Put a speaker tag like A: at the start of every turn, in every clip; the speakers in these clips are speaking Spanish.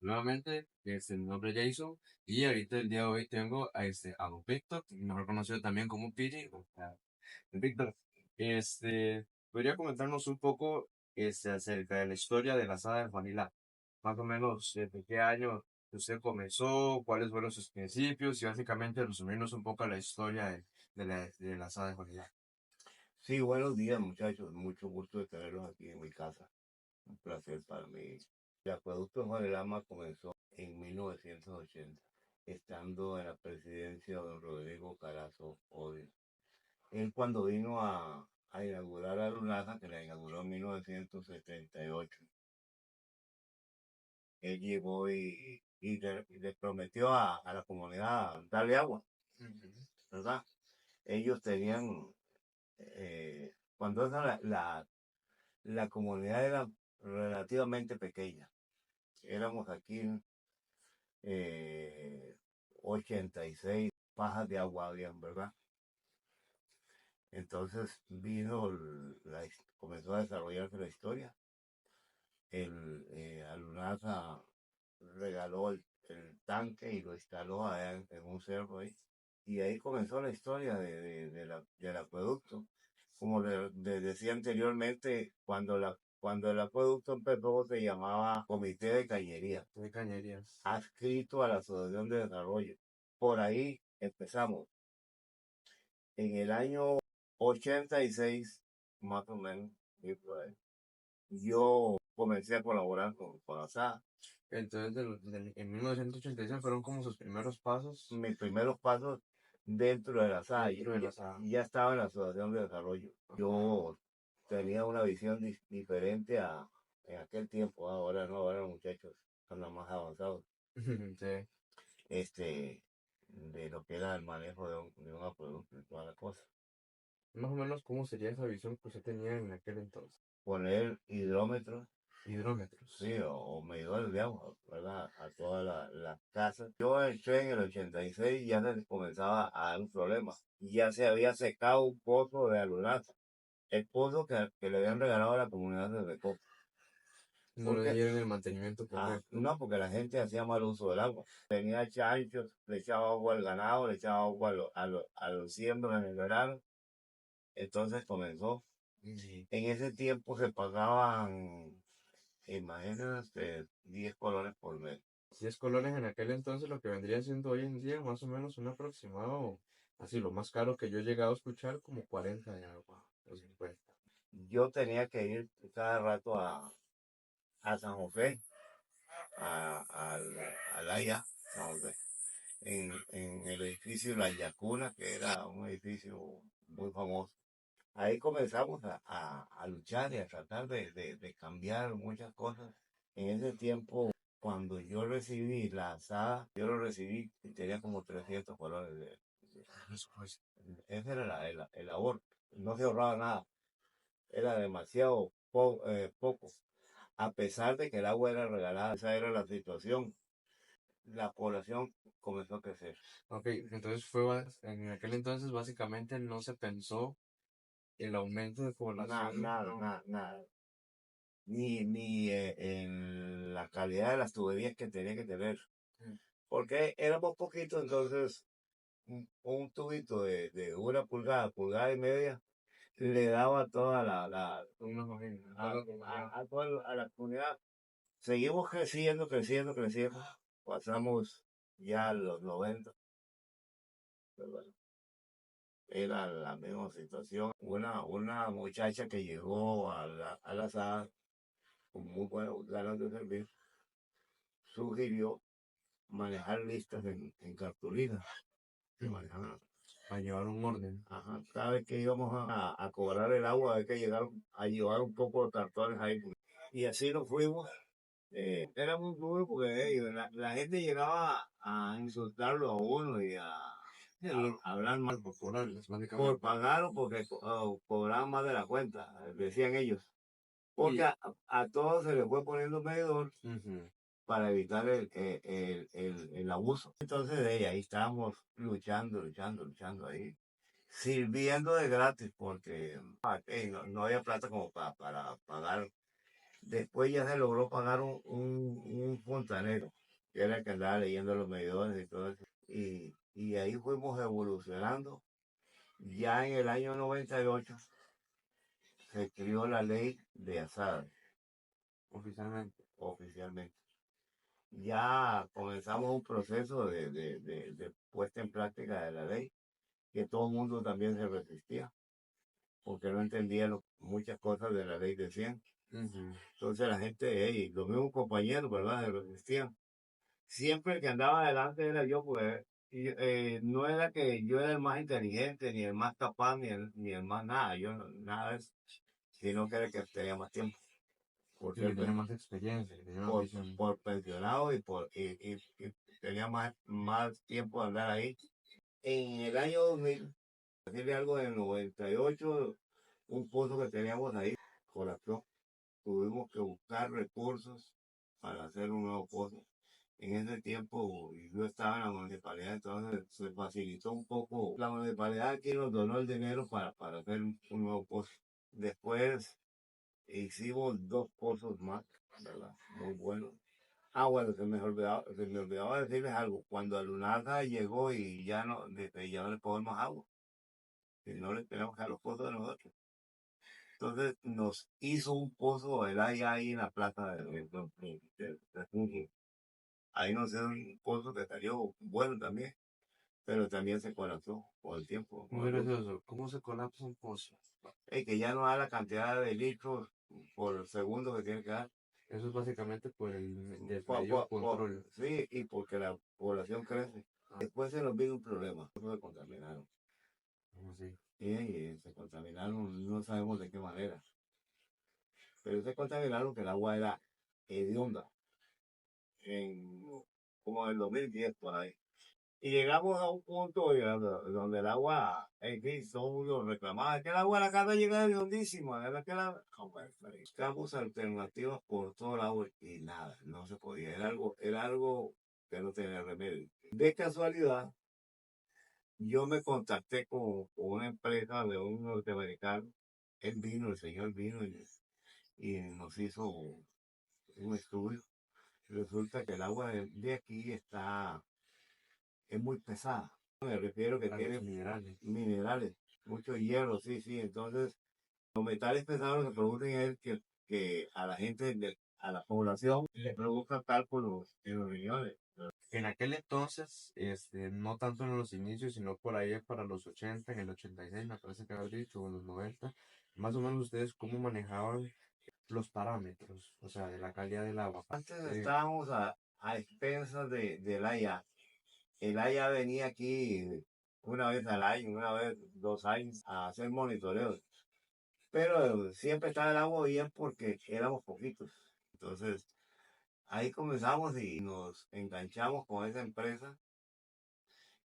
A: Nuevamente, mi nombre es Jason y ahorita el día de hoy tengo a don Víctor, mejor conocido también como Piri. O sea, Víctor, podría comentarnos un poco acerca de la historia de la saga de Juanila. Más o menos, ¿desde qué año usted comenzó? ¿Cuáles fueron sus principios? Y básicamente resumirnos un poco la historia de la saga de Juanila.
B: Sí, buenos días muchachos, mucho gusto de tenerlos aquí en mi casa. Un placer para mí. El acueducto de Juan el Ama comenzó en 1980, estando en la presidencia de don Rodrigo Carazo Odio. Él cuando vino a inaugurar la Lunaza, que la inauguró en 1978, él llegó y le prometió a la comunidad darle agua, ¿verdad? Ellos tenían, cuando esa la comunidad era relativamente pequeña. Éramos aquí 86 pajas de agua habían, ¿verdad? Entonces comenzó a desarrollarse la historia. Alunaza regaló el tanque y lo instaló allá en un cerro ahí. Y ahí comenzó la historia del acueducto. Como le decía anteriormente, cuando el acueducto empezó se llamaba Comité de Cañería,
A: De cañerías.
B: adscrito a la Asociación de Desarrollo. Por ahí empezamos. En el año 86, más o menos, sí, por ahí, yo comencé a colaborar con ASA.
A: Entonces, en 1986 fueron como sus primeros pasos
B: Mis primeros pasos dentro de la ASA,
A: dentro de la saga.
B: ya estaba en la Asociación de Desarrollo. Yo tenía una visión diferente en aquel tiempo. Ahora no, ahora los muchachos son más avanzados.
A: Sí.
B: este, de lo que era el manejo de un acueducto y toda la cosa.
A: Más o menos, ¿cómo sería esa visión que usted tenía en aquel entonces?
B: Poner hidrómetros,
A: Hidrómetros.
B: sí, o medidores de agua, ¿verdad? A todas las casas. Yo entré en el 86 y ya se les comenzaba a dar un problema. Ya se había secado un pozo de Alunaza, el pozo que le habían regalado a la comunidad de Recopa.
A: No
B: ¿Por
A: le
B: qué?
A: dieron el mantenimiento correcto.
B: No, porque la gente hacía mal uso del agua. Tenía chanchos, le echaba agua al ganado, le echaba agua a los siembros en el verano. Entonces comenzó.
A: Sí.
B: En ese tiempo se pagaban, imagínate, 10 colones por mes.
A: 10 colones en aquel entonces, lo que vendría siendo hoy en día, más o menos un aproximado, así lo más caro que yo he llegado a escuchar, como 40 de agua, o 50.
B: Yo tenía que ir cada rato a San José, al AYA, San José, en el edificio La Yacuna, que era un edificio muy famoso. Ahí comenzamos a luchar y a tratar de cambiar muchas cosas. En ese tiempo, cuando yo recibí la asada, yo lo recibí y tenía como 300 colones ese era el ahorro. No se ahorraba nada. Era demasiado poco. A pesar de que el agua era regalada, esa era la situación. La población comenzó a crecer.
A: Ok, entonces en aquel entonces básicamente no se pensó el aumento de
B: Nada,
A: población,
B: nada,
A: no.
B: nada, nada. Ni en la calidad de las tuberías que tenía que tener. Porque éramos poquitos, entonces un tubito de 1 pulgada, pulgada y media, le daba toda a la comunidad. Seguimos creciendo, creciendo, creciendo. Pasamos ya a los 90, pero bueno, era la misma situación. Una muchacha que llegó a la sala con muy buenas ganas de servir, sugirió manejar listas en cartulina. Que manejaban.
A: A llevar un orden.
B: Ajá, cada vez que íbamos a cobrar el agua, hay que llegar a llevar un poco de cartones ahí. Y así nos fuimos. Era muy duro porque la gente llegaba a insultarlo a uno y a hablar mal
A: Por cobrarles,
B: por
A: básicamente.
B: pagar o porque cobraban más de la cuenta, decían ellos. Porque
A: Y,
B: a todos se les fue poniendo medidor
A: ujú.
B: para evitar el abuso. Entonces ahí estábamos luchando, luchando, luchando ahí, sirviendo de gratis porque no había plata como para pagar Después ya se logró pagar un fontanero, que era el que andaba leyendo los medidores y todo eso. Y ahí fuimos evolucionando. Ya en el año 98 se creó la ley de asadas
A: Oficialmente.
B: oficialmente. Ya comenzamos un proceso de puesta en práctica de la ley, que todo el mundo también se resistía, porque no entendía muchas cosas de la ley decían.
A: Ujú.
B: Entonces la gente, los mismos compañeros, ¿verdad? Se resistían. Siempre el que andaba adelante era yo, pues, no era que yo era el más inteligente, ni el más capaz, ni el más nada, yo nada de eso, sino que era el que tenía más tiempo, por
A: Sí, que
B: ser
A: tiene más experiencia, que tiene más
B: por,
A: visión.
B: por pensionado y tenía más tiempo de andar ahí. En el año 2000, decirle algo, en el 98, un pozo que teníamos ahí colapsó. Tuvimos que buscar recursos para hacer un nuevo pozo. En ese tiempo yo estaba en la municipalidad, entonces se facilitó un poco. La municipalidad aquí nos donó el dinero para hacer un nuevo pozo. Después hicimos 2 pozos más, ¿verdad? Muy buenos. Ah, bueno, se me olvidaba decirles algo. Cuando Lunasa llegó y ya no le ponemos más agua, y no le tenemos que a los pozos de nosotros. Entonces nos hizo un pozo el ahí en la plaza de Junco. Ahí nos hizo un pozo que salió bueno también, pero también se colapsó con el tiempo.
A: Muy gracioso. ¿Cómo se colapsa un pozo?
B: Que ya no da la cantidad de litros por segundo que tiene que dar.
A: Eso es básicamente por el
B: Po-
A: desmedido
B: po- po-
A: control.
B: sí, y porque la población crece. Después se nos vino un problema, se contaminaron.
A: ¿Cómo así?
B: Y se contaminaron, no sabemos de qué manera. Pero se contaminaron que el agua era hedionda, en, como en el 2010 por ahí. Y llegamos a un punto donde el agua, en fin, todo el mundo reclamaba que el agua de la casa llega hediondísima, era que buscamos alternativas por todo el agua y nada, no se podía. Era algo que no tenía remedio. De casualidad, yo me contacté con una empresa de un norteamericano. Él vino, el señor vino y nos hizo un estudio. Resulta que el agua de aquí es muy pesada. Me refiero que
A: Para los
B: tiene
A: minerales.
B: minerales, mucho hierro, sí, sí. Entonces, los metales pesados se producen es que a la gente, a la población, le provoca cálculos en los riñones.
A: En aquel entonces, no tanto en los inicios, sino por ahí para los 80, en el 86 me parece que había dicho, o en los 90, más o menos ustedes cómo manejaban los parámetros, o sea, de la calidad del agua.
B: Antes estábamos a expensas del AYA. El AYA venía aquí una vez al año, una vez 2 años, a hacer monitoreos. Pero siempre estaba el agua bien porque éramos poquitos. Entonces, ahí comenzamos y nos enganchamos con esa empresa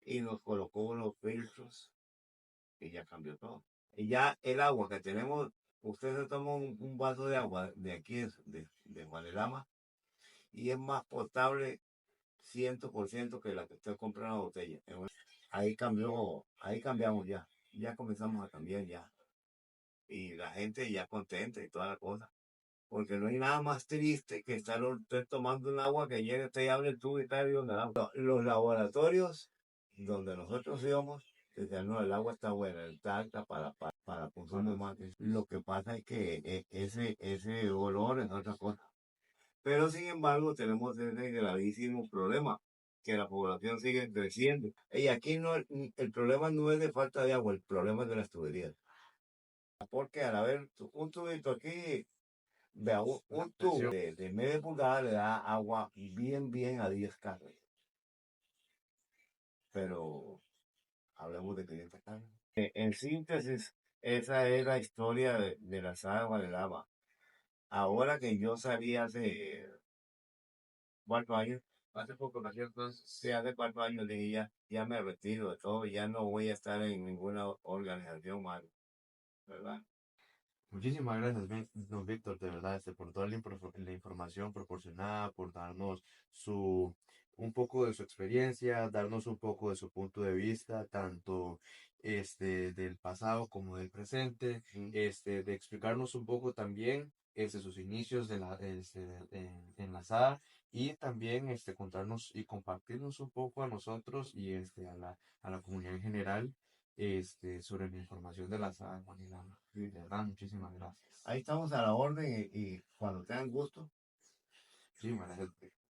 B: y nos colocó unos filtros y ya cambió todo. Y ya el agua que tenemos, usted se toma un vaso de agua de aquí, de Guadalama, y es más potable 100% que la que usted compra en la botella. Ahí cambiamos ya. Ya comenzamos a cambiar ya. Y la gente ya contenta y toda la cosa. Porque no hay nada más triste que estar usted tomando un agua que llegue usted y abre el tubo y está hirviendo el agua. Los laboratorios donde nosotros íbamos decían, no, el agua está buena, está alta para consumo humano. Lo que pasa es que ese olor es otra cosa. Pero sin embargo tenemos ese gravísimo problema, que la población sigue creciendo. Y aquí no, el problema no es de falta de agua, el problema es de las tuberías. Porque al haber un tubito aquí, vea, un tubo de media pulgada le da agua bien a 10 carros. Pero hablemos de 500 carros. En síntesis, esa es la historia de la saga Valderrama. Ahora que yo salí hace 4 años, hace poco, ¿no es cierto? Sí, hace 4 años dije ya me retiro de todo, ya no voy a estar en ninguna organización más, ¿verdad?
A: Muchísimas gracias, don Víctor, de verdad, por toda la información proporcionada, por darnos un poco de su experiencia, darnos un poco de su punto de vista, tanto del pasado como del presente,
B: Ujú.
A: de explicarnos un poco también sus inicios en la SAR y también contarnos y compartirnos un poco a nosotros y a la comunidad en general sobre la información de la SAR, Juan y Lama. De verdad, muchísimas gracias.
B: Ahí estamos a la orden y cuando tengan gusto,
A: Sí, gracias.